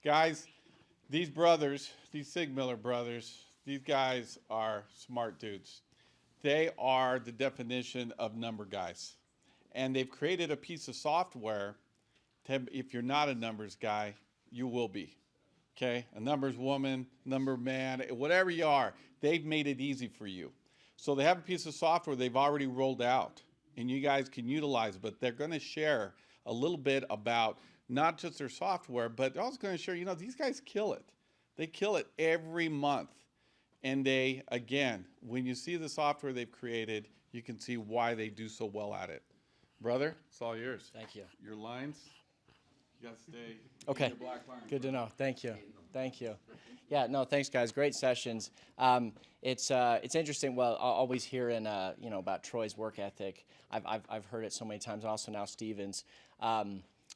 Guys, these brothers, these Seegmiller brothers, these guys are smart dudes. They are the definition of number guys. And they've created a piece of software to, if you're not a numbers guy, you will be. Okay? A numbers woman, number man, whatever you are, they've made it easy for you. So they have a piece of software they've already rolled out, and you guys can utilize, but they're going to share a little bit about not just their software, but they're also going to share, these guys kill it. They kill it every month. And they, again, when you see the software they've created, you can see why they do so well at it. Brother, it's all yours. Thank you. Your lines, you got to stay. Okay. Your black line, Good to brother. know. Thank you. Thank you. Yeah, no, thanks, guys. Great sessions. It's interesting. Well, I always hear about Troy's work ethic. I've heard it so many times. Also now Steven's.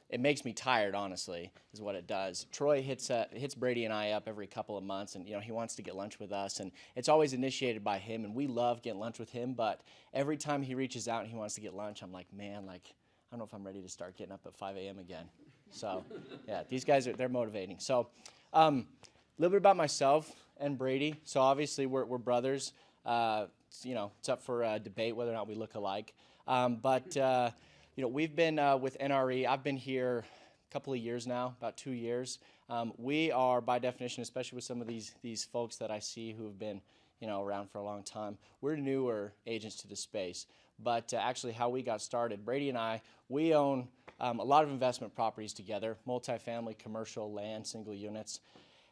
It makes me tired, honestly, is what it does. Troy hits Brady and I up every couple of months, and he wants to get lunch with us, and it's always initiated by him, and we love getting lunch with him. But every time he reaches out and he wants to get lunch, I'm like, man, I don't know if I'm ready to start getting up at 5 a.m. again. So, yeah, these guys they're motivating. So, a little bit about myself and Brady. So obviously we're brothers. It's up for debate whether or not we look alike. We've been with NRE. I've been here a couple of years now, about 2 years. We are, by definition, especially with some of these folks that I see who have been around for a long time, we're newer agents to the space. But actually how we got started, Brady and I, we own a lot of investment properties together, multifamily, commercial, land, single units.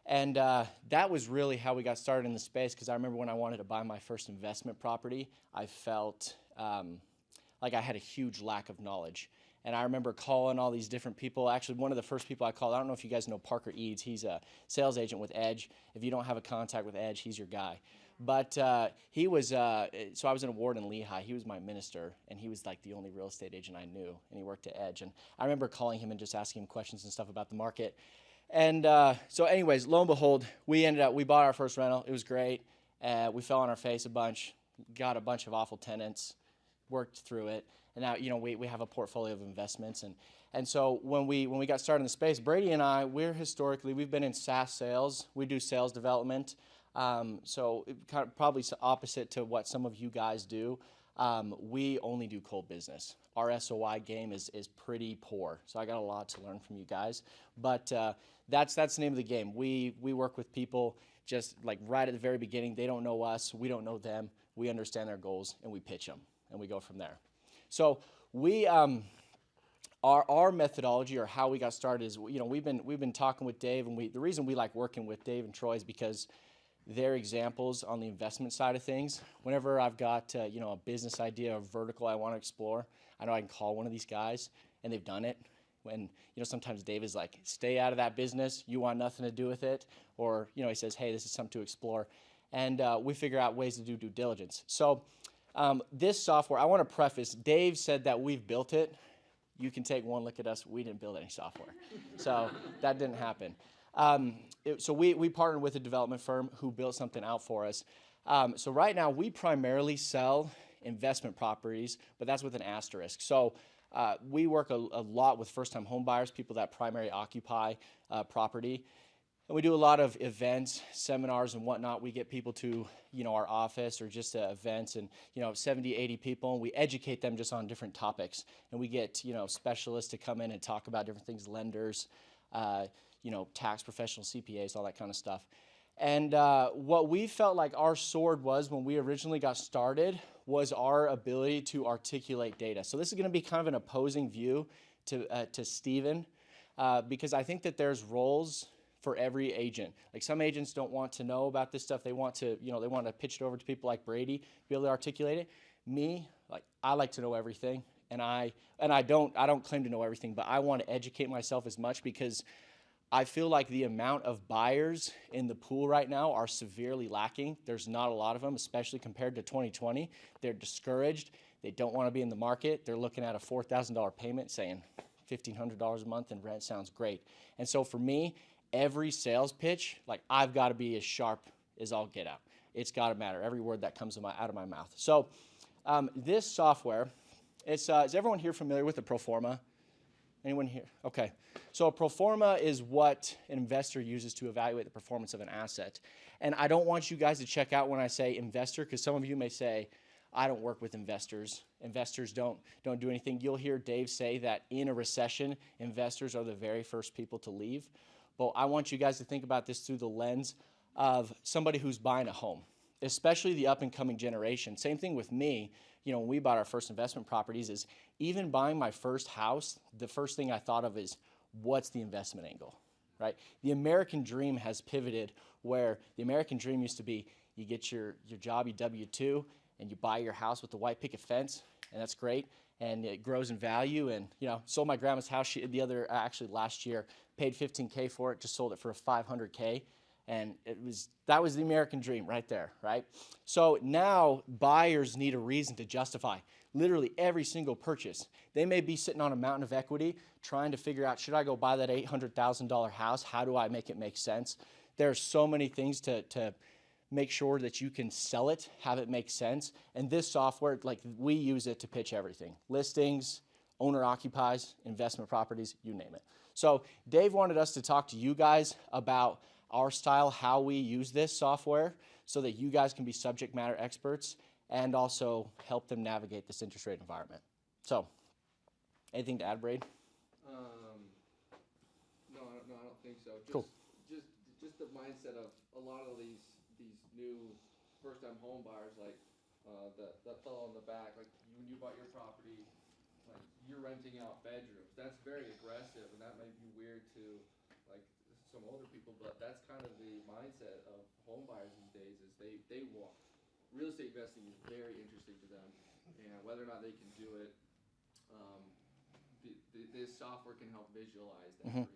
And that was really how we got started in the space, because I remember when I wanted to buy my first investment property, I felt like I had a huge lack of knowledge. And I remember calling all these different people. Actually, one of the first people I called, I don't know if you guys know Parker Eads. He's a sales agent with Edge. If you don't have a contact with Edge, he's your guy. But he was, so I was in a ward in Lehigh. He was my minister, and he was like the only real estate agent I knew, and he worked at Edge. And I remember calling him and just asking him questions and stuff about the market. And so anyways, lo and behold, we bought our first rental. It was great. We fell on our face a bunch, got a bunch of awful tenants, worked through it. And now, we have a portfolio of investments. And so when we got started in the space, Brady and I, we've been in SaaS sales. We do sales development. So it kind of probably opposite to what some of you guys do. We only do cold business. Our SOI game is pretty poor. So I got a lot to learn from you guys. But that's the name of the game. We work with people just like right at the very beginning. They don't know us. We don't know them. We understand their goals, and we pitch them, and we go from there. So we our methodology, or how we got started, is we've been talking with Dave, and the reason we like working with Dave and Troy is because they're examples on the investment side of things. Whenever I've got a business idea or vertical I want to explore, I know I can call one of these guys, and they've done it. When sometimes Dave is like, stay out of that business, you want nothing to do with it, or he says, hey, this is something to explore, and we figure out ways to do due diligence. So this software, I want to preface, Dave said that we've built it. You can take one look at us. We didn't build any software, so that didn't happen. So we partnered with a development firm who built something out for us. So right now we primarily sell investment properties, but that's with an asterisk. So we work a lot with first-time home buyers, people that primary occupy property. And we do a lot of events, seminars, and whatnot. We get people to our office, or just events, and 70, 80 people, and we educate them just on different topics. And we get specialists to come in and talk about different things, lenders, tax professionals, CPAs, all that kind of stuff. And what we felt like our sword was when we originally got started was our ability to articulate data. So this is going to be kind of an opposing view to Steven, because I think that there's roles for every agent. Like, some agents don't want to know about this stuff. They want to, they want to pitch it over to people like Brady, be able to articulate it. Me, I like to know everything, and I don't claim to know everything, but I want to educate myself as much, because I feel like the amount of buyers in the pool right now are severely lacking. There's not a lot of them, especially compared to 2020. They're discouraged. They don't want to be in the market. They're looking at a $4,000 payment, saying $1,500 a month in rent sounds great. And so for me, every sales pitch, I've got to be as sharp as all get out. It's got to matter, every word that comes out of my mouth. So this software, is everyone here familiar with the pro forma? Anyone here? Okay. So a pro forma is what an investor uses to evaluate the performance of an asset. And I don't want you guys to check out when I say investor, because some of you may say, I don't work with investors. Investors don't do anything. You'll hear Dave say that in a recession, investors are the very first people to leave. But I want you guys to think about this through the lens of somebody who's buying a home, especially the up-and-coming generation. Same thing with me. When we bought our first investment properties, is even buying my first house, the first thing I thought of is, what's the investment angle, right? The American dream has pivoted, where the American dream used to be, you get your job, you W-2, and you buy your house with the white picket fence, and that's great, and it grows in value. And sold my grandma's house actually last year, paid $15K for it, just sold it for $500K. And that was the American dream right there, right? So now buyers need a reason to justify literally every single purchase. They may be sitting on a mountain of equity trying to figure out, should I go buy that $800,000 house? How do I make it make sense? There's so many things to make sure that you can sell it, have it make sense. And this software, we use it to pitch everything. Listings, owner occupies, investment properties, you name it. So Dave wanted us to talk to you guys about our style, how we use this software so that you guys can be subject matter experts and also help them navigate this interest rate environment. So, anything to add, Braden? No, I don't think so. Cool. Just the mindset of a lot of these new first-time home buyers, like that fellow in the back, like when you bought your property, like you're renting out bedrooms. That's very aggressive, and that might be weird to like some older people, but that's kind of the mindset of home buyers these days. Is they want real estate investing is very interesting to them, and whether or not they can do it, this software can help visualize that dream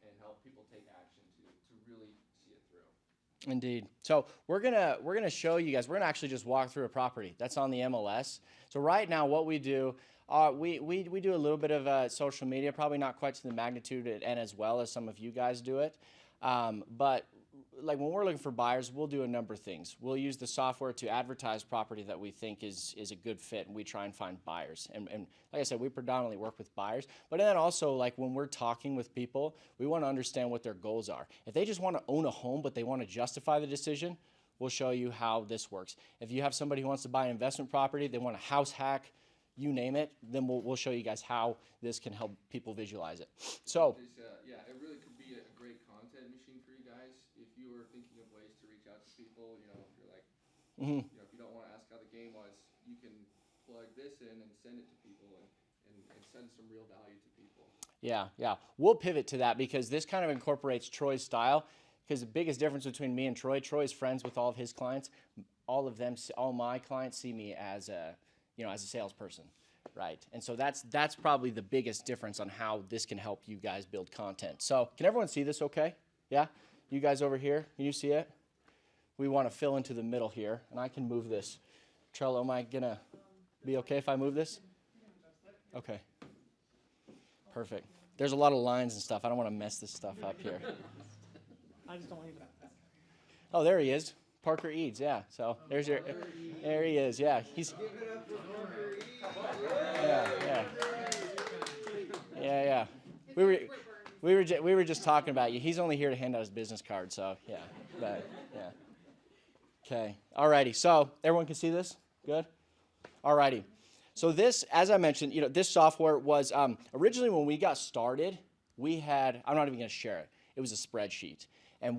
and help people take action to really see it through. Indeed. So we're gonna show you guys. We're gonna actually just walk through a property that's on the MLS. So right now, what we do, we do a little bit of social media, probably not quite to the magnitude and as well as some of you guys do it. But like when we're looking for buyers, we'll do a number of things. We'll use the software to advertise property that we think is a good fit, and we try and find buyers. And like I said, we predominantly work with buyers. But then also, like when we're talking with people, we want to understand what their goals are. If they just want to own a home, but they want to justify the decision, we'll show you how this works. If you have somebody who wants to buy an investment property, they want a house hack, you name it, then we'll show you guys how this can help people visualize it. So, yeah, it really could be a great content machine for you guys. If you were thinking of ways to reach out to people, if you're like, if you don't want to ask how the game was, you can plug this in and send it to people and send some real value to people. Yeah. We'll pivot to that because this kind of incorporates Troy's style. Because the biggest difference between me and Troy's friends with all of his clients. All my clients see me as a salesperson, right? And so that's probably the biggest difference on how this can help you guys build content. So can everyone see this okay? Yeah? You guys over here, can you see it? We want to fill into the middle here, and I can move this. Trello, am I going to be okay if I move this? Okay. Perfect. There's a lot of lines and stuff. I don't want to mess this stuff up here. I just don't want to. Oh, there he is. Parker Eads, yeah. So there he is, yeah. He's Yeah. We were just talking about you. He's only here to hand out his business card, so yeah. Okay. Alrighty. So everyone can see this? Good? Alrighty. So this, as I mentioned, this software was originally when we got started, we had, I'm not even going to share it. It was a spreadsheet. And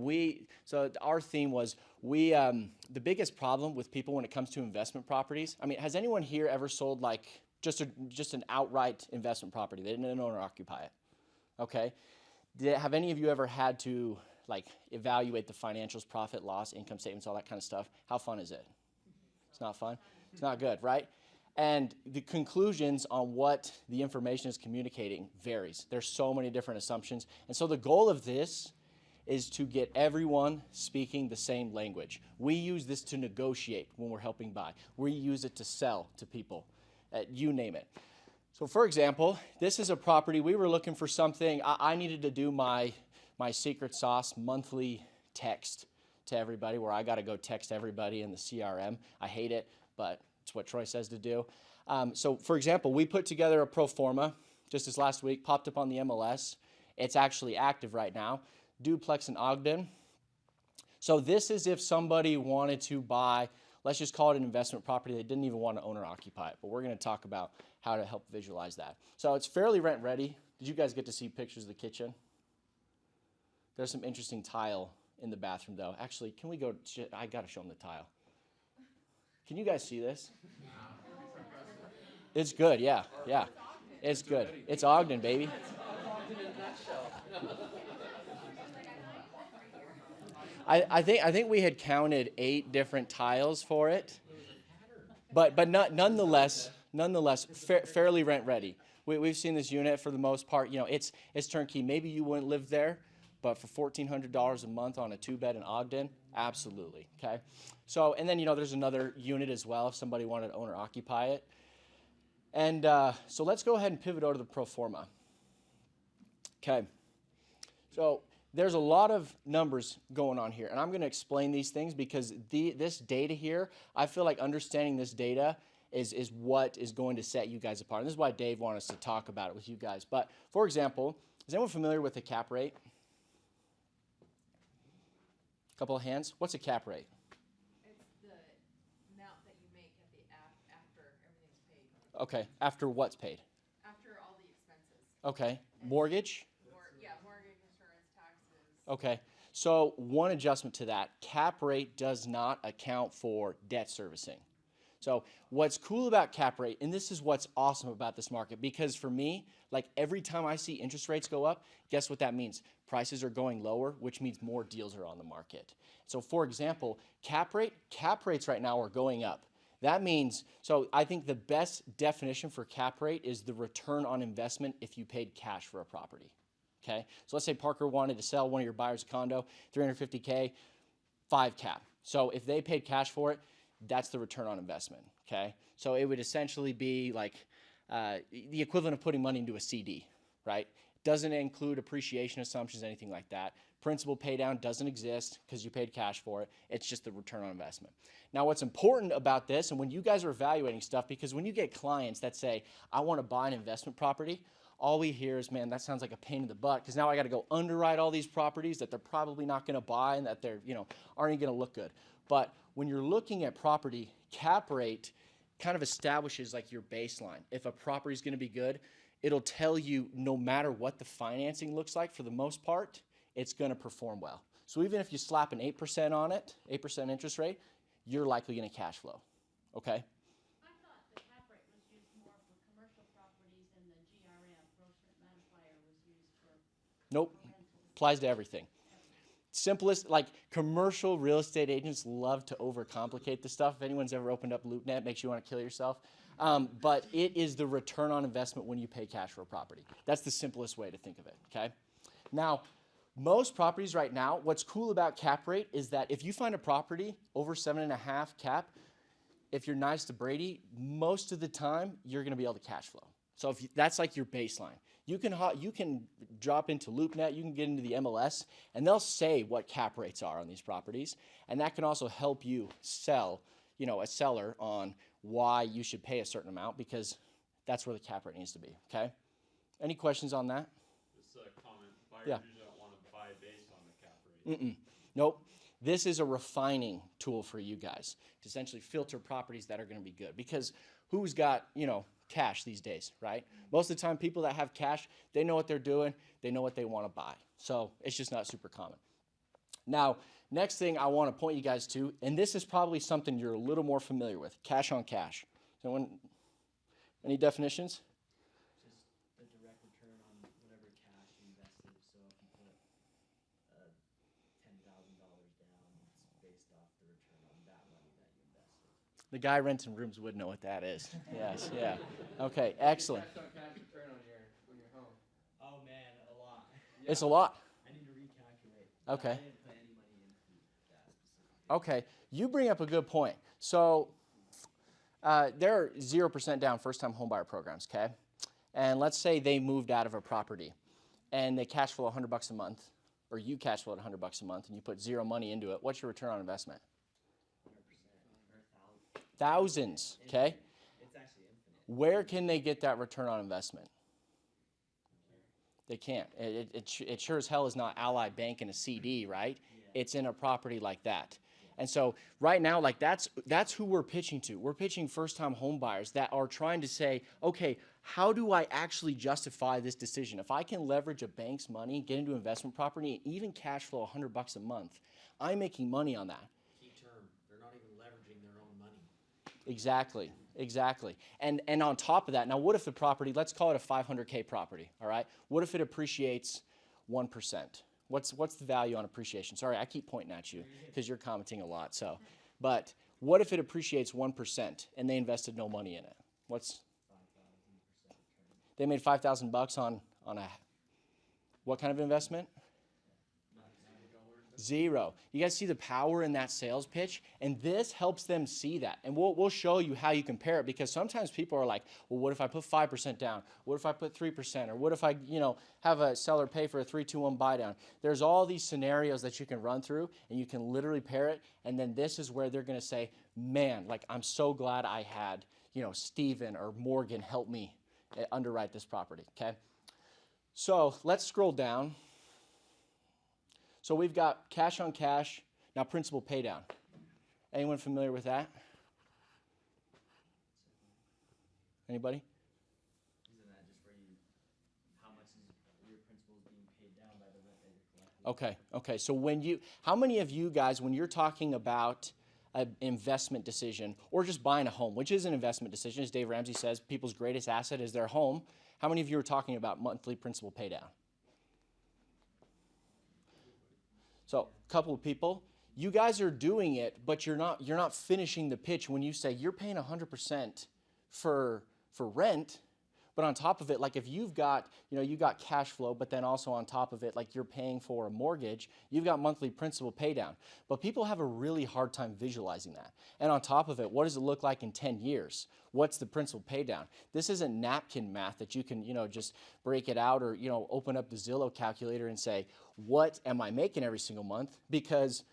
so our theme was the biggest problem with people when it comes to investment properties. I mean, has anyone here ever sold like just an outright investment property? They didn't own or occupy it. Okay. Have any of you ever had to like evaluate the financials, profit, loss, income statements, all that kind of stuff? How fun is it? It's not fun. It's not good, right? And the conclusions on what the information is communicating varies. There's so many different assumptions. And so the goal of this is to get everyone speaking the same language. We use this to negotiate when we're helping buy. We use it to sell to people, you name it. So for example, this is a property, we were looking for something, I needed to do my secret sauce monthly text to everybody where I gotta go text everybody in the CRM. I hate it, but it's what Troy says to do. So for example, we put together a pro forma just this last week, popped up on the MLS. It's actually active right now. Duplex in Ogden. So this is if somebody wanted to buy, let's just call it an investment property. They didn't even want to own or occupy it, but we're going to talk about how to help visualize that. So it's fairly rent ready. Did you guys get to see pictures of the kitchen? There's some interesting tile in the bathroom though. Actually, can we go, I got to show them the tile. Can you guys see this? It's good, yeah. It's good. It's Ogden, baby. I think we had counted 8 different tiles for it, but nonetheless, fairly rent ready. We've seen this unit for the most part. It's turnkey. Maybe you wouldn't live there, but for $1,400 a month on a 2-bed in Ogden, absolutely. Okay. So and then there's another unit as well if somebody wanted to own or occupy it. And so let's go ahead and pivot over to the pro forma. Okay. So there's a lot of numbers going on here, and I'm going to explain these things because this data here, I feel like understanding this data is what is going to set you guys apart. And this is why Dave wanted us to talk about it with you guys. But for example, is anyone familiar with the cap rate? Couple of hands. What's a cap rate? It's the amount that you make at the after everything's paid. Okay, after what's paid? After all the expenses. Okay, mortgage? Mortgage, insurance, taxes. Okay, so one adjustment to that, cap rate does not account for debt servicing. So what's cool about cap rate, and this is what's awesome about this market, because for me, like every time I see interest rates go up, guess what that means? Prices are going lower, which means more deals are on the market. So for example, cap rates right now are going up. That means, so I think the best definition for cap rate is the return on investment if you paid cash for a property. Okay, so let's say Parker wanted to sell one of your buyers a condo, $350K, 5 cap. So if they paid cash for it, that's the return on investment, okay? So it would essentially be like the equivalent of putting money into a CD, right? Doesn't include appreciation assumptions, anything like that. Principal pay down doesn't exist because you paid cash for it. It's just the return on investment. Now, what's important about this, and when you guys are evaluating stuff, because when you get clients that say, I want to buy an investment property, all we hear is, man, that sounds like a pain in the butt because now I got to go underwrite all these properties that they're probably not going to buy and that they're, aren't going to look good. But when you're looking at property, cap rate kind of establishes like your baseline. If a property is going to be good, it'll tell you no matter what the financing looks like, for the most part, it's going to perform well. So even if you slap an 8% on it, 8% interest rate, you're likely going to cash flow, okay? I thought the cap rate was used more for commercial properties and the GRM, gross rent multiplier, was used for Nope, rentals. applies to everything. Simplest, like commercial real estate agents love to overcomplicate the stuff. If anyone's ever opened up LoopNet, makes you want to kill yourself. But it is the return on investment when you pay cash for a property. That's the simplest way to think of it, okay? Now, most properties right now, what's cool about cap rate is that if you find a property over 7.5 cap, if you're nice to Brady, most of the time you're going to be able to cash flow. So that's like your baseline. You can drop into LoopNet, you can get into the MLS, and they'll say what cap rates are on these properties, and that can also help you sell, a seller on why you should pay a certain amount because that's where the cap rate needs to be. Okay. Any questions on that? Just a comment. Buyers usually don't want to buy based on the cap rate. Nope. This is a refining tool for you guys to essentially filter properties that are going to be good because who's got, cash these days, right? Most of the time, people that have cash, they know what they're doing. They know what they want to buy. So it's just not super common. Now, next thing I want to point you guys to, and this is probably something you're a little more familiar with, cash on cash. So any definitions? Just the direct return on whatever cash you invested. So if you put $10,000 down, it's based off the return on that money that you invested. The guy renting rooms would know what that is. Yes, yeah. Okay, excellent. Cash on cash return on your home. Oh man, a lot. It's a lot. I need to recalculate. Okay. I didn't put any money into that specifically. Okay, you bring up a good point. So there are 0% down first-time homebuyer programs, okay? And let's say they moved out of a property and they cash flow $100 a month, or you cash flow $100 a month and you put zero money into it. What's your return on investment? 100% or 1,000. Thousands, okay? It's actually infinite. Where can they get that return on investment? They can't. It sure as hell is not Ally Bank and a CD, right? It's in a property like that. And so right now, like that's who we're pitching to. We're pitching first-time home buyers that are trying to say, okay, how do I actually justify this decision? If I can leverage a bank's money, get into investment property, and even cash flow $100 a month, I'm making money on that. Key term, they're not even leveraging their own money. Exactly. And on top of that, now what if the property, let's call it a 500K property, all right? What if it appreciates 1%? What's the value on appreciation? Sorry, I keep pointing at you because you're commenting a lot. So, but what if it appreciates 1% and they invested no money in it? They made $5,000 on a what kind of investment? Zero. You guys see the power in that sales pitch? And this helps them see that. And we'll show you how you compare it, because sometimes people are like, well, what if I put 5% down? What if I put 3%? Or what if I, have a seller pay for a 3-2-1 buy down? There's all these scenarios that you can run through, and you can literally pair it. And then this is where they're going to say, man, like, I'm so glad I had, Steven or Morgan help me underwrite this property, okay? So let's scroll down. So we've got cash on cash, now principal pay down. Anyone familiar with that? Anybody? Isn't that just where how much is your principal is being paid down by the rent that you're collecting? Okay. So how many of you guys, when you're talking about an investment decision or just buying a home, which is an investment decision, as Dave Ramsey says, people's greatest asset is their home. How many of you are talking about monthly principal pay down? So a couple of people, you guys are doing it, but you're not finishing the pitch when you say you're paying 100% for rent, but on top of it, like if you've got, you got cash flow, but then also on top of it, like you're paying for a mortgage, you've got monthly principal pay down. But people have a really hard time visualizing that. And on top of it, what does it look like in 10 years? What's the principal pay down? This isn't napkin math that you can, just break it out or, open up the Zillow calculator and say, what am I making every single month? Because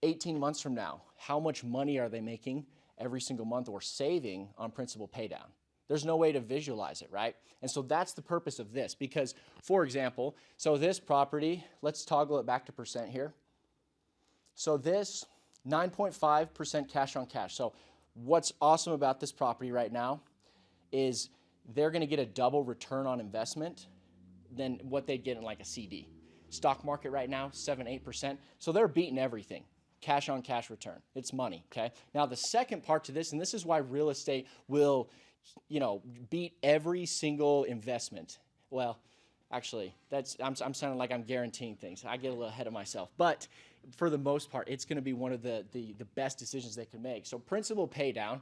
18 months from now, how much money are they making every single month or saving on principal pay down? There's no way to visualize it, right? And so that's the purpose of this, because, for example, so this property, let's toggle it back to percent here. So this 9.5% cash on cash. So what's awesome about this property right now is they're going to get a double return on investment than what they'd get in like a CD. Stock market right now, 7-8%. So they're beating everything. Cash on cash return. It's money, okay? Now the second part to this, and this is why real estate will beat every single investment. Well, actually, I'm sounding like I'm guaranteeing things. I get a little ahead of myself. But for the most part, it's going to be one of the best decisions they can make. So principal pay down,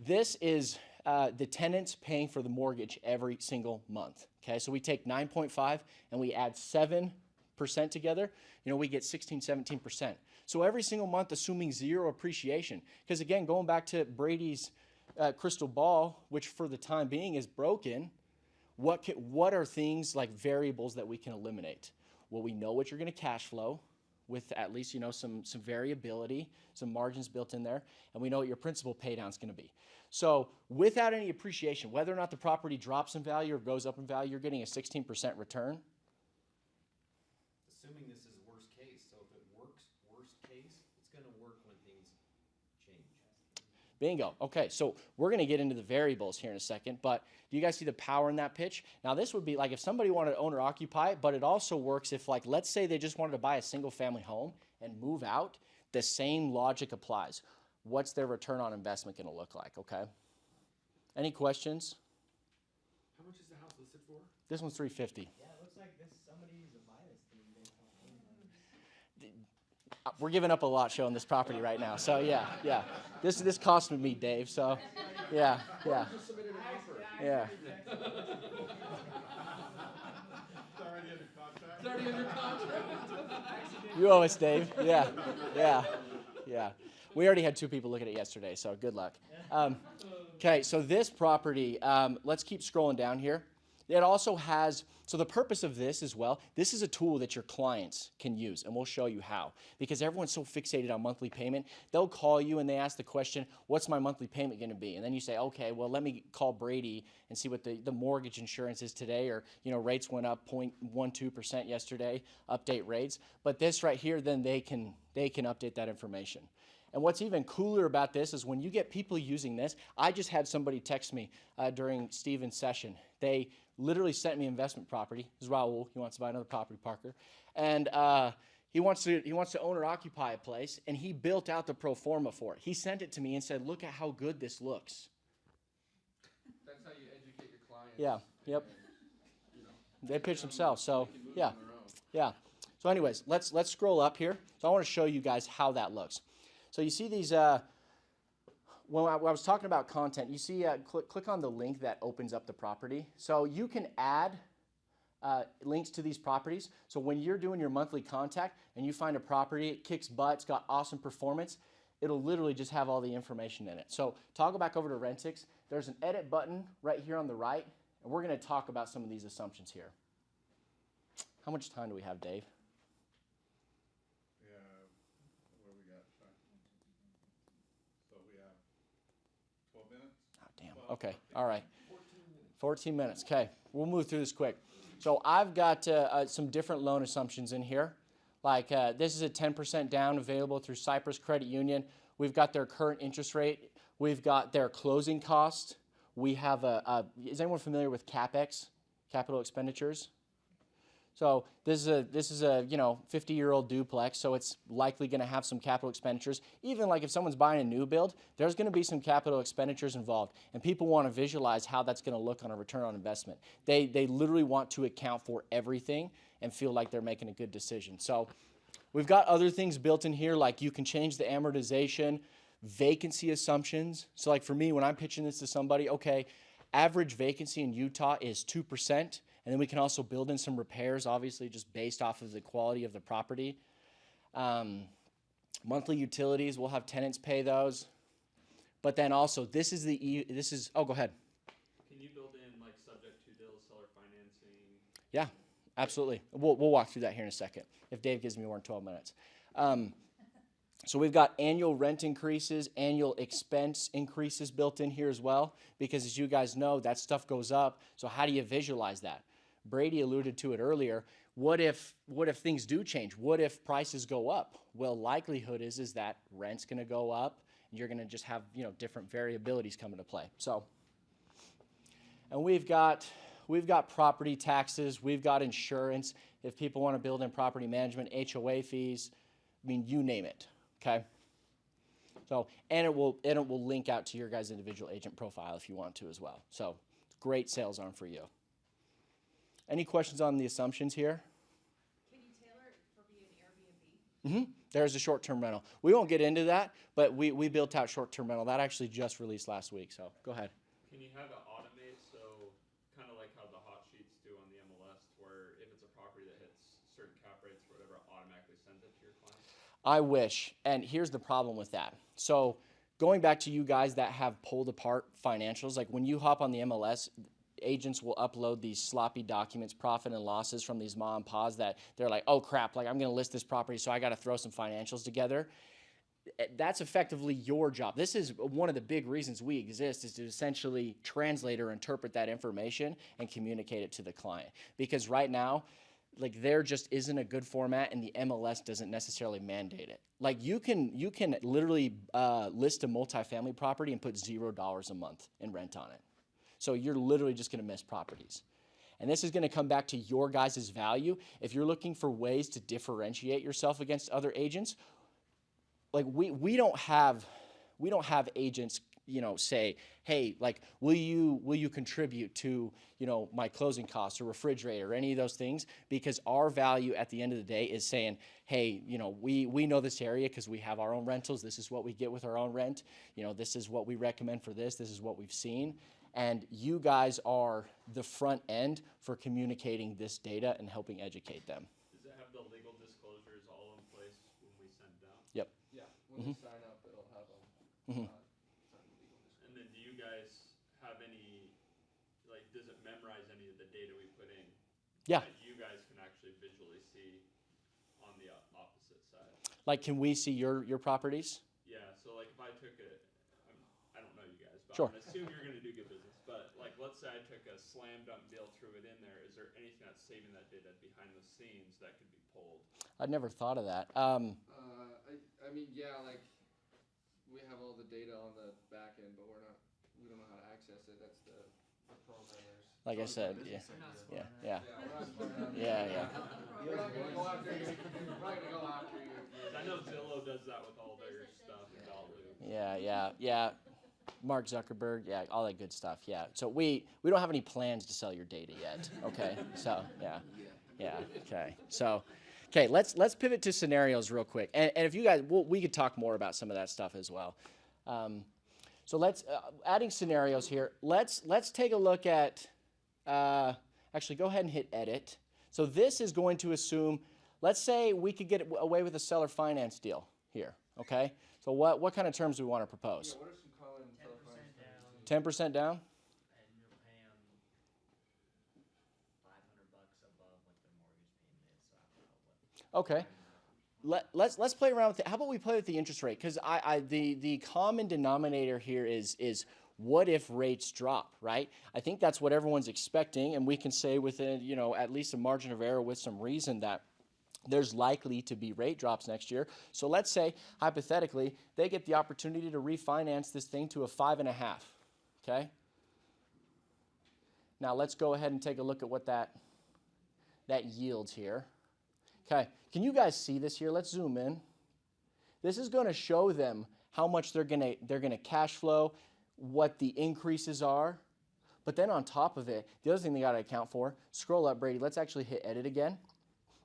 this is the tenants paying for the mortgage every single month. Okay, so we take 9.5 and we add 7% together, we get 16-17%. So every single month, assuming zero appreciation, because again, going back to Brady's crystal ball, which for the time being is broken, what are things like variables that we can eliminate? Well, we know what you're going to cash flow with at least some variability, some margins built in there, and we know what your principal pay down is going to be. So without any appreciation, whether or not the property drops in value or goes up in value, you're getting a 16% return. Assuming this is worst case, so if it works worst case, it's going to work when things change. Bingo. Okay, so we're going to get into the variables here in a second, but do you guys see the power in that pitch? Now this would be like if somebody wanted to own or occupy it, but it also works if, like, let's say they just wanted to buy a single family home and move out, the same logic applies. What's their return on investment going to look like, okay? Any questions? How much is the house listed for? This one's $350. Yeah, it looks like somebody used a minus theme based on We're giving up a lot showing this property right now. So yeah. This cost me, Dave. So yeah. Just submitted an offer. Yeah. It's already under contract. It's already under contract. You owe us, Dave. Yeah. We already had 2 people look at it yesterday, so good luck. Okay, so this property, let's keep scrolling down here. It also has So the purpose of this as well, this is a tool that your clients can use, and we'll show you how. Because everyone's so fixated on monthly payment, they'll call you and they ask the question, what's my monthly payment going to be? And then you say, okay, well, let me call Brady and see what the mortgage insurance is today, or rates went up 0.12% yesterday, update rates. But this right here, then they can update that information. And what's even cooler about this is when you get people using this, I just had somebody text me during Steven's session. They literally sent me investment property. This is Raul. He wants to buy another property, Parker. And he wants to own or occupy a place, and he built out the pro forma for it. He sent it to me and said, look at how good this looks. That's how you educate your clients. Yeah, yep. And, They pitch themselves, so they can move yeah, on their own. yeah. So anyways, let's scroll up here. So I want to show you guys how that looks. So you see these, when I was talking about content, you see, click on the link that opens up the property. So you can add links to these properties. So when you're doing your monthly contact and you find a property, it kicks butt, it's got awesome performance, it'll literally just have all the information in it. So toggle back over to Rentix. There's an edit button right here on the right, and we're going to talk about some of these assumptions here. How much time do we have, Dave? Yeah, what do we got? So we have 12 minutes? Oh, damn. Okay. All right. 14 minutes. Okay. We'll move through this quick. So I've got some different loan assumptions in here. Like this is a 10% down available through Cyprus Credit Union. We've got their current interest rate. We've got their closing cost. We have is anyone familiar with CapEx, capital expenditures? So this is a 50-year-old duplex, so it's likely going to have some capital expenditures. Even like if someone's buying a new build, there's going to be some capital expenditures involved, and people want to visualize how that's going to look on a return on investment. They literally want to account for everything and feel like they're making a good decision. So we've got other things built in here, like you can change the amortization, vacancy assumptions. So like for me, when I'm pitching this to somebody, okay, average vacancy in Utah is 2%. And then we can also build in some repairs, obviously, just based off of the quality of the property. Monthly utilities, we'll have tenants pay those. But then also, oh, go ahead. Can you build in like subject to deal seller financing? Yeah, absolutely. We'll walk through that here in a second, if Dave gives me more than 12 minutes. So we've got annual rent increases, annual expense increases built in here as well, because as you guys know, that stuff goes up. So how do you visualize that? Brady alluded to it earlier. What if things do change? What if prices go up? Well, likelihood is that rent's going to go up, and you're going to just have different variabilities come into play. So, and we've got property taxes, we've got insurance. If people want to build in property management, HOA fees, I mean, you name it. Okay. So, and it will link out to your guys' individual agent profile if you want to as well. So, great sales arm for you. Any questions on the assumptions here? Can you tailor it for being Airbnb? There's a short-term rental. We won't get into that, but we built out short-term rental. That actually just released last week, so go ahead. Can you have it automate, so kind of like how the hot sheets do on the MLS, where if it's a property that hits certain cap rates or whatever, it automatically sends it to your client? I wish, and here's the problem with that. So going back to you guys that have pulled apart financials, like when you hop on the MLS, agents will upload these sloppy documents, profit and losses from these mom and pops that they're like, oh crap, like I'm going to list this property, so I got to throw some financials together. That's effectively your job. This is one of the big reasons we exist, is to essentially translate or interpret that information and communicate it to the client. Because right now, like there just isn't a good format, and the MLS doesn't necessarily mandate it. Like you can literally list a multifamily property and put $0 a month in rent on it. So you're literally just going to miss properties. And this is going to come back to your guys' value. If you're looking for ways to differentiate yourself against other agents, like we don't have agents, say, hey, like will you contribute to, my closing costs or refrigerator or any of those things? Because our value at the end of the day is saying, hey, we know this area because we have our own rentals. This is what we get with our own rent. This is what we recommend for this. This is what we've seen. And you guys are the front end for communicating this data and helping educate them. Does it have the legal disclosures all in place when we send it down? Yep. Yeah, when they sign up, it'll have them sign the legal disclosure. And then do you guys have any, like, does it memorize any of the data we put in? Yeah. that you guys can actually visually see on the opposite side. Like, can we see your properties? Yeah, so like if I took I don't know you guys, but Sure. I'm gonna assume you're gonna do good business. But like, let's say I took a slam dunk deal, threw it in there. Is there anything that's saving that data behind the scenes that could be pulled? I'd never thought of that. I mean, yeah, like, we have all the data on the back end, but we don't know how to access it. That's the programmers. Like I said, yeah, yeah, yeah, We're not smart enough. yeah, yeah. We're not gonna go after you. We're not gonna go after you. 'Cause I know Zillow does that with all their stuff and Dotloop. Yeah. Mark Zuckerberg, yeah, all that good stuff. Yeah. So we don't have any plans to sell your data yet. Okay. So yeah. Okay. So, okay. Let's pivot to scenarios real quick, and if you guys, we could talk more about some of that stuff as well. So let's adding scenarios here. Let's take a look at. Actually, go ahead and hit edit. So this is going to assume. Let's say we could get away with a seller finance deal here. Okay. So what kind of terms do we want to propose? Yeah, what are some common 10% down. 10% down. And you'll pay them $500 above what their mortgage payment is. So I don't know what. Okay. Let's play around with it. How about we play with the interest rate? Because the common denominator here is what if rates drop, right? I think that's what everyone's expecting, and we can say within at least a margin of error with some reason that there's likely to be rate drops next year. So let's say hypothetically they get the opportunity to refinance this thing to a 5.5. Okay. Now let's go ahead and take a look at what that yields here. Okay, can you guys see this here? Let's zoom in. This is going to show them how much they're going to cash flow, what the increases are. But then on top of it, the other thing they got to account for, scroll up, Brady, let's actually hit edit again.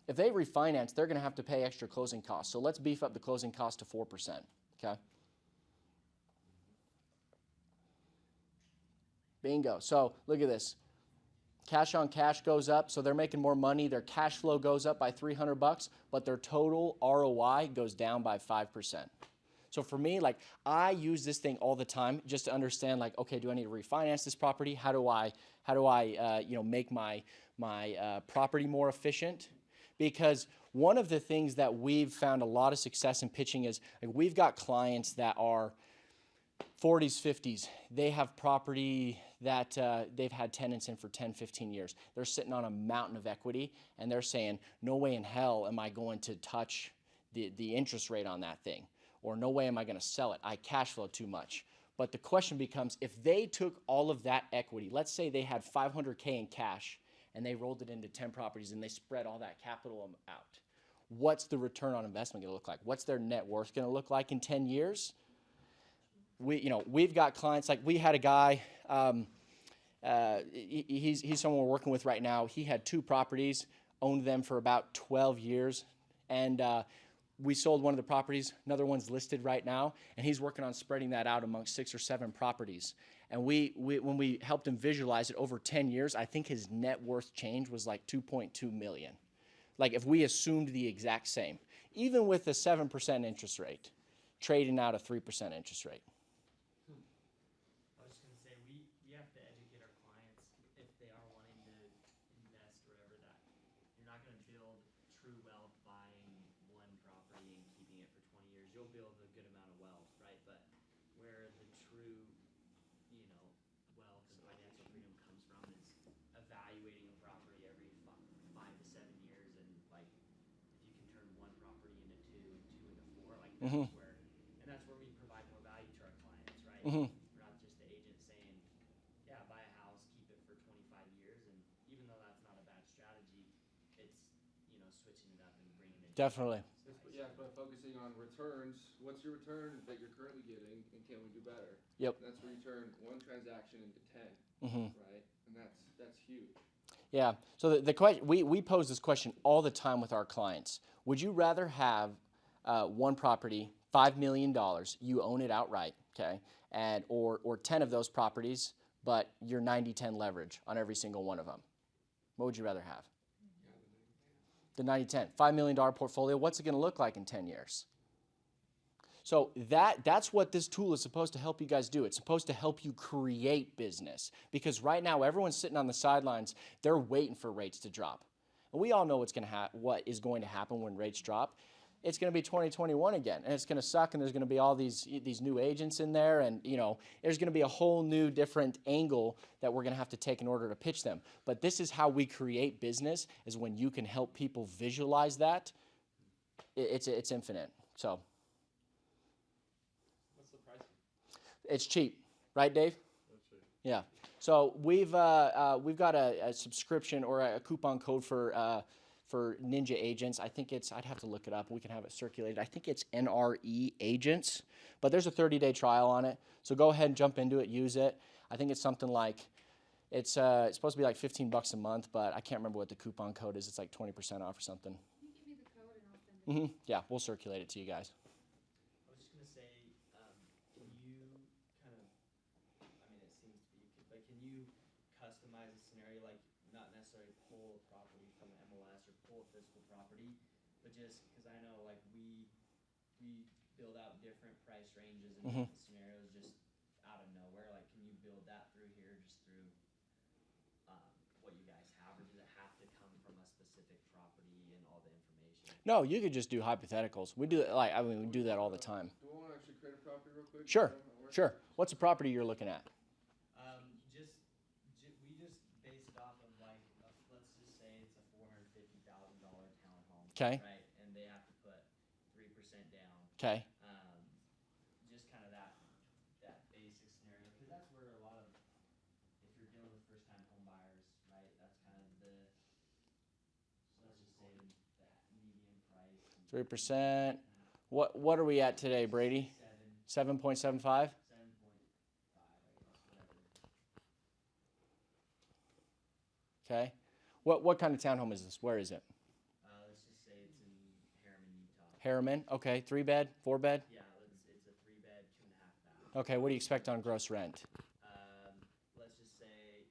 If they refinance, they're going to have to pay extra closing costs. So let's beef up the closing cost to 4%, okay? Bingo. So look at this. Cash on cash goes up, so they're making more money. Their cash flow goes up by $300, but their total ROI goes down by 5%. So for me, like, I use this thing all the time just to understand, like, okay, do I need to refinance this property? How do I make my property more efficient? Because one of the things that we've found a lot of success in pitching is, like, we've got clients that are 40s, 50s. They have property that they've had tenants in for 10, 15 years. They're sitting on a mountain of equity, and they're saying, no way in hell am I going to touch the interest rate on that thing, or no way am I going to sell it. I cash flow too much. But the question becomes, if they took all of that equity, let's say they had $500K in cash, and they rolled it into 10 properties, and they spread all that capital out, what's the return on investment going to look like? What's their net worth going to look like in 10 years? We've got clients, like we had a guy, he's someone we're working with right now. He had 2 properties, owned them for about 12 years, and we sold one of the properties. Another one's listed right now, and he's working on spreading that out amongst 6 or 7 properties. And when we helped him visualize it over 10 years, I think his net worth change was like $2.2 million. Like if we assumed the exact same, even with a 7% interest rate, trading out a 3% interest rate. I was just gonna say we have to educate our clients if they are wanting to invest or whatever, that you're not gonna build true wealth buying one property and keeping it for 20 years. You'll build a good amount of wealth, right? But where the true, wealth and financial freedom comes from is evaluating a property every 5 to 7 years, and like if you can turn one property into 2 and 2 into 4, like that's where we provide more value to our clients, right? Mm-hmm. We're not just the agent saying, yeah, buy a house, keep it for 25 years, and even though that's not a bad strategy, it's switching it up and bringing it. Definitely. Yeah, but focusing on returns, what's your return that you're currently getting, and can we do better? Yep. That's where you turn one transaction into 10, right? And that's huge. Yeah. So the question, we pose this question all the time with our clients. Would you rather have one property, $5 million, you own it outright, okay, and or 10 of those properties, but you're 90-10 leverage on every single one of them? What would you rather have? The 90-10. $5 million portfolio, what's it going to look like in 10 years? So that's what this tool is supposed to help you guys do. It's supposed to help you create business. Because right now, everyone's sitting on the sidelines. They're waiting for rates to drop. And we all know what is going to happen when rates drop. It's going to be 2021 again, and it's going to suck, and there's going to be all these new agents in there, and there's going to be a whole new different angle that we're going to have to take in order to pitch them. But this is how we create business, is when you can help people visualize that. It's infinite. So What's the pricing? it's cheap, right, Dave? That's cheap. Yeah. So we've got a subscription or a coupon code for Ninja Agents. I think I'd have to look it up. We can have it circulated. I think it's NRE Agents, but there's a 30-day trial on it. So go ahead and jump into it, use it. I think it's something like, it's supposed to be like $15 a month, but I can't remember what the coupon code is. It's like 20% off or something. Can you give me the code and I'll send it? Yeah, we'll circulate it to you guys. I was just gonna say, can you kind of, I mean, it seems to be, but can you customize a scenario, like not necessarily pull a property from MLS or pull a physical property, but just, cause I know like we build out different price ranges and different scenarios just out of nowhere, like can you build that through here, just through, what you guys have, or does it have to come from a specific property and all the information? No, you could just do hypotheticals. We do we do that all the time. Do we want to actually create a property real quick? Sure, sure. What's the property you're looking at? We just base it off of like, let's just say it's a $450,000 townhome. Okay. Right, and they have to put 3% down. Okay. Just kind of that basic scenario, because that's where a lot of, if you're dealing with first-time home buyers, right, that's kind of the, so let's just say that median price. 3%. What are we at today, Brady? 7.75? 7.5, I guess, whatever. Okay. What kind of townhome is this? Where is it? Let's just say it's in Harriman, Utah. Harriman. Okay. 3-bed, 4-bed. Yeah, it's a 3-bed, 2.5 bath. Okay. What do you expect on gross rent? Let's just say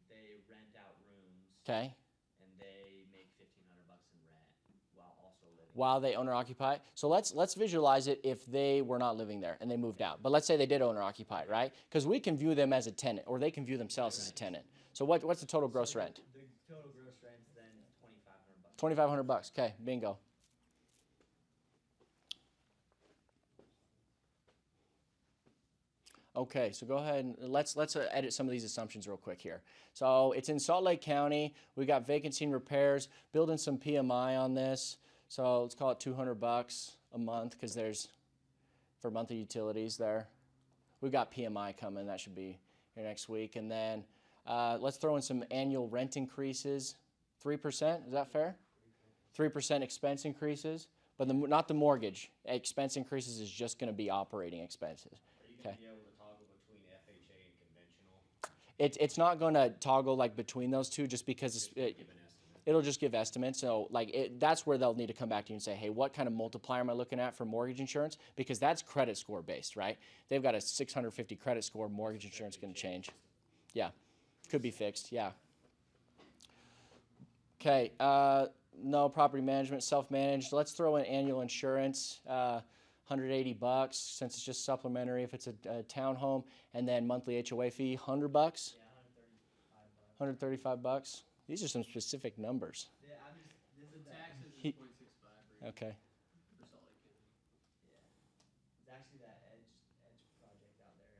they rent out rooms. Okay. And they make $1,500 in rent while also living. While they owner occupy. So let's visualize it if they were not living there and they moved out. But let's say they did owner occupy, right? Because we can view them as a tenant, or they can view themselves as a tenant. So what's the total gross rent? The total gross rent's then $2,500. $2,500. Okay. Bingo. Okay, so go ahead and let's edit some of these assumptions real quick here. So it's in Salt Lake County. We got vacancy and repairs. Building some PMI on this. So let's call it $200 a month because there's for monthly utilities there. We've got PMI coming. That should be here next week. And then let's throw in some annual rent increases. 3%. Is that fair? 3% expense increases, but not the mortgage. Expense increases is just going to be operating expenses. Are you going to be able to toggle between FHA and conventional? It's not going to toggle like between those two just because it'll just give estimates. So like that's where they'll need to come back to you and say, hey, what kind of multiplier am I looking at for mortgage insurance? Because that's credit score based, right? They've got a 650 credit score. Mortgage insurance going to change. Yeah, could be fixed. Yeah. Okay. No property management, self-managed. Let's throw in annual insurance. $180 since it's just supplementary if it's a townhome, and then monthly HOA fee $100. Yeah, $135. These are some specific numbers. Yeah, this is that. Taxes is 0.65 rate Okay. for Salt Lake County. Yeah. It's actually that edge project out there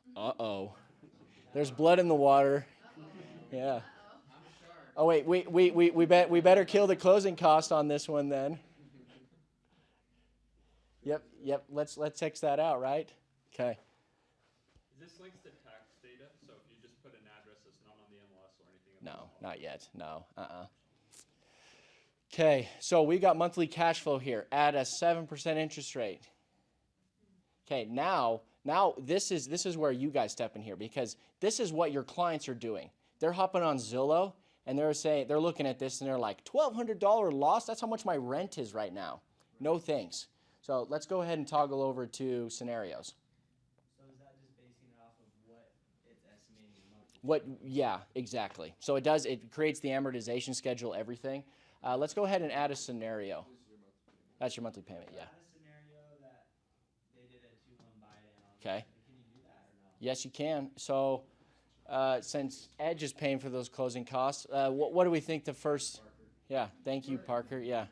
in Uh-oh. There's blood in the water. Yeah. Oh wait, we better kill the closing cost on this one then. Yep. Let's X that out, right? Okay. Is this links to tax data? So if you just put an address that's not on the MLS or anything? No, not yet. No. Okay, so we got monthly cash flow here at a 7% interest rate. Okay, now this is where you guys step in here, because this is what your clients are doing. They're hopping on Zillow and they're looking at this and they're like, $1,200 loss. That's how much my rent is right now. No thanks. So let's go ahead and toggle over to scenarios. So is that just basing it off of what it's estimating your monthly? Yeah, exactly. So it creates the amortization schedule, everything. Let's go ahead and add a scenario. That's your monthly payment, yeah. Add a scenario that they did a 2-1 buy down. Okay. Can you do that or no? Yes, you can. So Since Edge is paying for those closing costs, what do we think the first? Yeah, thank you, Parker. Yeah.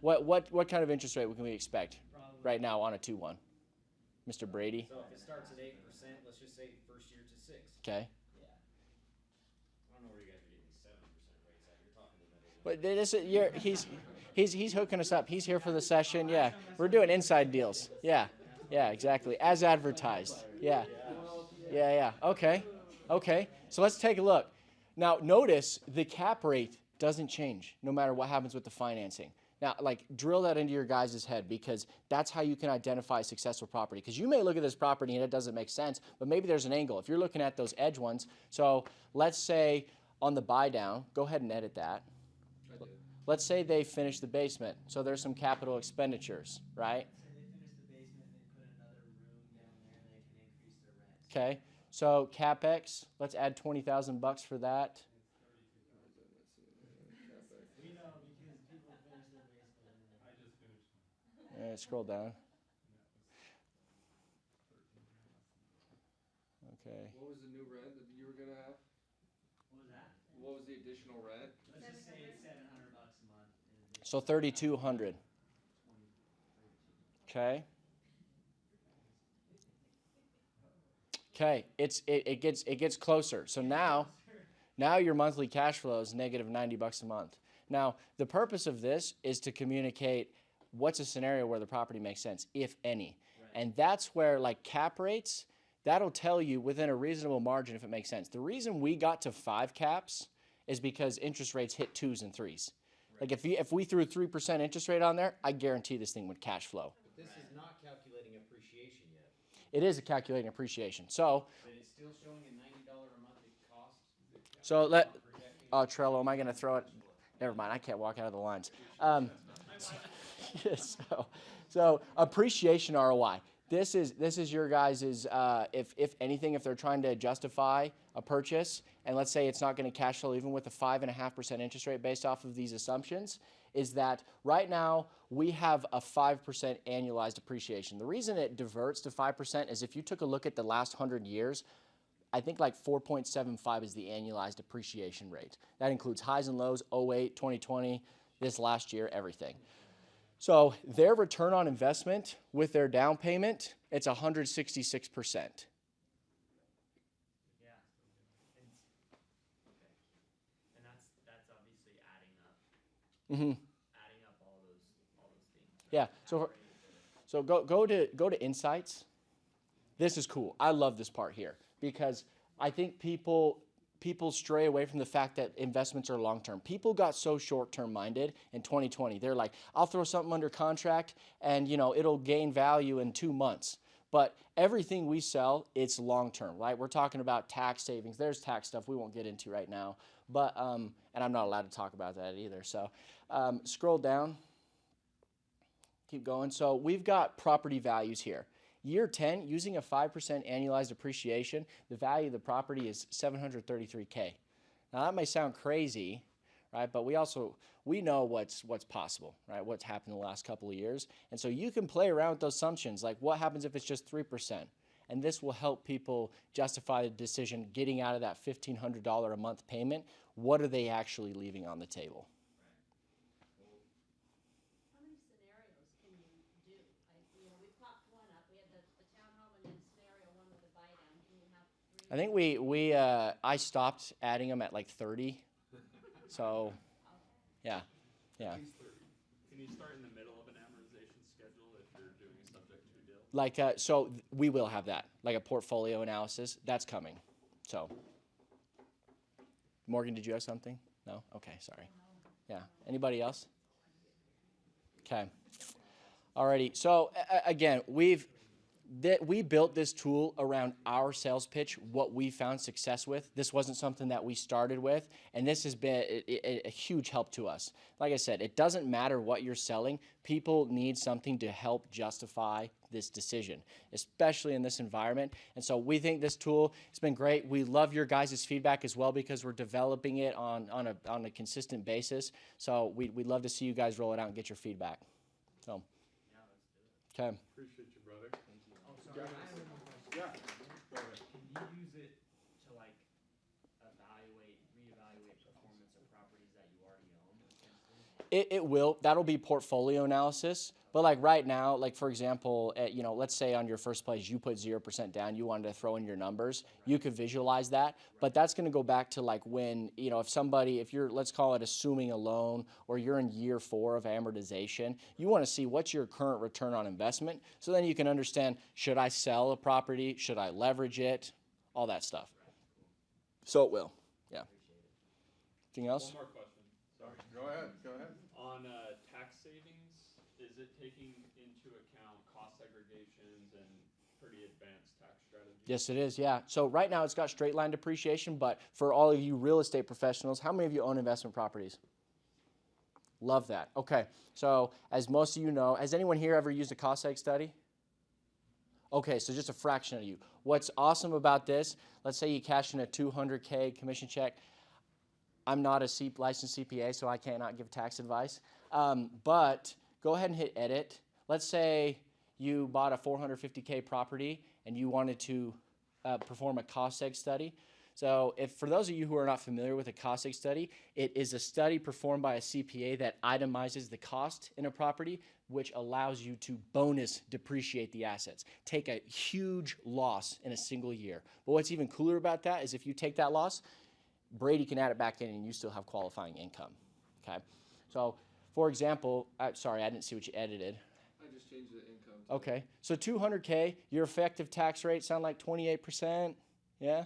What kind of interest rate can we expect right now on a 2-1? Mr. Brady? So if it starts at 8%, let's just say first year to 6. Okay. Yeah. I don't know where you guys are getting these 7% rates at. You're talking to that 8. But this is he's hooking us up. He's here for the session. Yeah, we're doing inside deals. Yeah, exactly, as advertised. Yeah. Okay. So let's take a look. Now notice the cap rate doesn't change no matter what happens with the financing. Now, like, drill that into your guys' head, because that's how you can identify a successful property. Because you may look at this property and it doesn't make sense, but maybe there's an angle. If you're looking at those Edge ones, so let's say on the buy down, go ahead and edit that. I did. Let's say they finish the basement, so there's some capital expenditures, right? Say they finish the basement and they put another room down there, they can increase their rent. Okay, so CapEx, let's add $20,000 for that. We know because people finish their basement and then. I just finished one. Scroll down. Okay. What was the new rent that you were gonna have? What was that? What was the additional rent? Let's just say it's $700 a month. So 3,200. Okay. Okay, it gets closer. So now your monthly cash flow is negative $90 a month. Now, the purpose of this is to communicate what's a scenario where the property makes sense, if any. Right. And that's where, like, cap rates, that'll tell you within a reasonable margin if it makes sense. The reason we got to 5 caps is because interest rates hit 2s and 3s. Right. Like, if we threw 3% interest rate on there, I guarantee this thing would cash flow. But this is not calculating appreciation yet. It is a calculating appreciation. So, But it's still showing a $90 a month cost. so let, Projecting oh, Trello, am I going to throw it? Never mind, I can't walk out of the lines. So appreciation ROI. This is your guys', if anything, if they're trying to justify a purchase, and let's say it's not going to cash flow even with a 5.5% interest rate based off of these assumptions, is that right now we have a 5% annualized appreciation. The reason it diverts to 5% is if you took a look at the last 100 years, I think like 4.75 is the annualized appreciation rate. That includes highs and lows, 08, 2020, this last year, everything. So their return on investment with their down payment, it's 166%. Yeah. Okay. And that's obviously adding up. Adding up all those things. Yeah. So go to insights. This is cool. I love this part here because I think people stray away from the fact that investments are long-term. People got so short-term minded in 2020. They're like, I'll throw something under contract and, it'll gain value in 2 months. But everything we sell, it's long-term, right? We're talking about tax savings. There's tax stuff we won't get into right now. But, and I'm not allowed to talk about that either. So scroll down. Keep going. So we've got property values here. Year 10, using a 5% annualized appreciation, the value of the property is $733K. Now that may sound crazy, right? But we know what's possible, right? What's happened in the last couple of years. And so you can play around with those assumptions, like what happens if it's just 3%? And this will help people justify the decision getting out of that $1,500 a month payment. What are they actually leaving on the table? How many scenarios can you do? We popped one up, we had the townhome and then scenario one with the buy down, can you have 3? I think I stopped adding them at like 30. So, yeah. Can you start in the middle of an amortization schedule if you're doing a subject to deal? Like, so we will have that, like a portfolio analysis. That's coming. So, Morgan, did you have something? No? Okay, sorry. Yeah. Anybody else? Okay. Alrighty. So, again, we built this tool around our sales pitch, what we found success with. This wasn't something that we started with, and this has been a huge help to us. Like I said, it doesn't matter what you're selling. People need something to help justify this decision, especially in this environment. And so we think this tool has been great. We love your guys' feedback as well because we're developing it on a consistent basis. So we'd love to see you guys roll it out and get your feedback. So, okay. Appreciate you, brother. Oh, sorry. I have one more question. Yeah. Go ahead. Can you use it to like It will. That'll be portfolio analysis. But like right now, like for example, let's say on your first place you put 0% down. You wanted to throw in your numbers. You could visualize that. But that's going to go back to like when if you're let's call it assuming a loan or you're in year 4 of amortization, you want to see what's your current return on investment. So then you can understand, should I sell a property? Should I leverage it? All that stuff. So it will. Yeah. Anything else? One more question. Sorry. Go ahead. Go ahead. On tax savings, is it taking into account cost segregations and pretty advanced tax strategies? Yes, it is, yeah. So right now it's got straight line depreciation, but for all of you real estate professionals, how many of you own investment properties? Love that. Okay, so as most of you know, has anyone here ever used a cost seg study? Okay, so just a fraction of you. What's awesome about this, let's say you cash in a $200K commission check. I'm not a licensed CPA, so I cannot give tax advice. But go ahead and hit edit. Let's say you bought a $450K property and you wanted to perform a cost seg study. So for those of you who are not familiar with a cost seg study, it is a study performed by a CPA that itemizes the cost in a property, which allows you to bonus depreciate the assets. Take a huge loss in a single year. But what's even cooler about that is if you take that loss, Brady can add it back in and you still have qualifying income. Okay? So, for example, sorry, I didn't see what you edited. I just changed the income. To Okay, so $200K, your effective tax rate sound like 28%, yeah?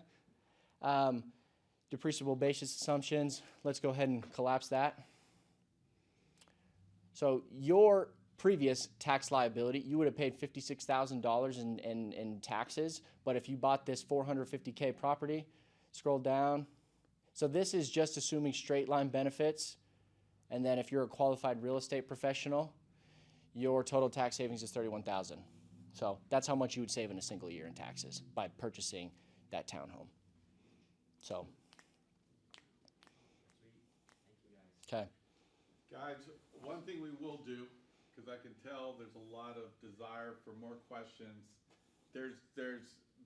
Depreciable basis assumptions, let's go ahead and collapse that. So your previous tax liability, you would have paid $56,000 in taxes, but if you bought this $450K property, scroll down. So this is just assuming straight line benefits, and then if you're a qualified real estate professional, your total tax savings is $31,000. So that's how much you would save in a single year in taxes by purchasing that townhome. So. Okay. Guys, one thing we will do, because I can tell there's a lot of desire for more questions. There's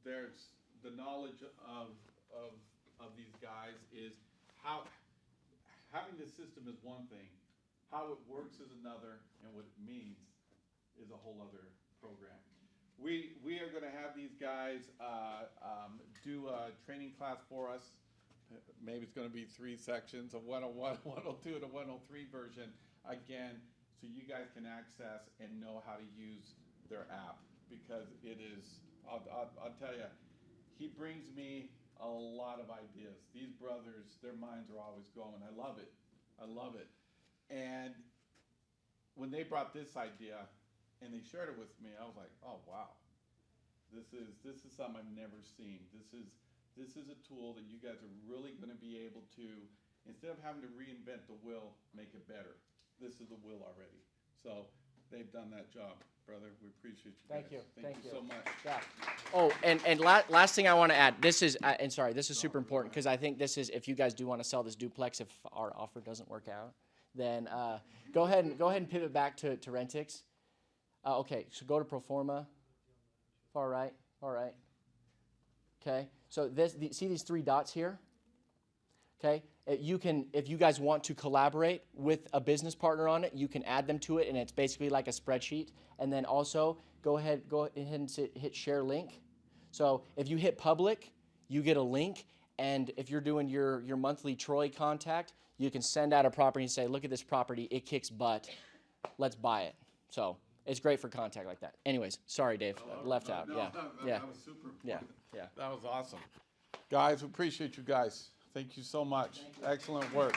the knowledge of these guys is how having this system is one thing, how it works is another, and what it means is a whole other program. We are going to have these guys do a training class for us. Maybe it's going to be 3 sections, a 101, 102, and a 103 version, again, so you guys can access and know how to use their app, because it is, I'll tell you, he brings me a lot of ideas. These brothers, their minds are always going. I love it. I love it. And when they brought this idea and they shared it with me, I was like, oh wow, this is something I've never seen. This is a tool that you guys are really going to be able to, instead of having to reinvent the wheel, make it better. This is the wheel already. So they've done that job, brother. We appreciate you. Thank guys. you. Thank you so much. Yeah. Oh, and last thing I want to add, this is, and sorry, this is super important because I think this is, if you guys do want to sell this duplex, if our offer doesn't work out, then go ahead and pivot back to Rentix. Okay, so go to Proforma. Far right. Okay, so see these 3 dots here? Okay, you can, if you guys want to collaborate with a business partner on it, you can add them to it, and it's basically like a spreadsheet. And then also go ahead and hit share link. So if you hit public, you get a link, and if you're doing your monthly Troy contact, you can send out a property and say, look at this property, it kicks butt, let's buy it. So it's great for contact like that. Anyways, sorry, Dave, left out. Yeah. That was super important. Yeah. That was awesome. Guys, we appreciate you guys. Thank you so much. Excellent work.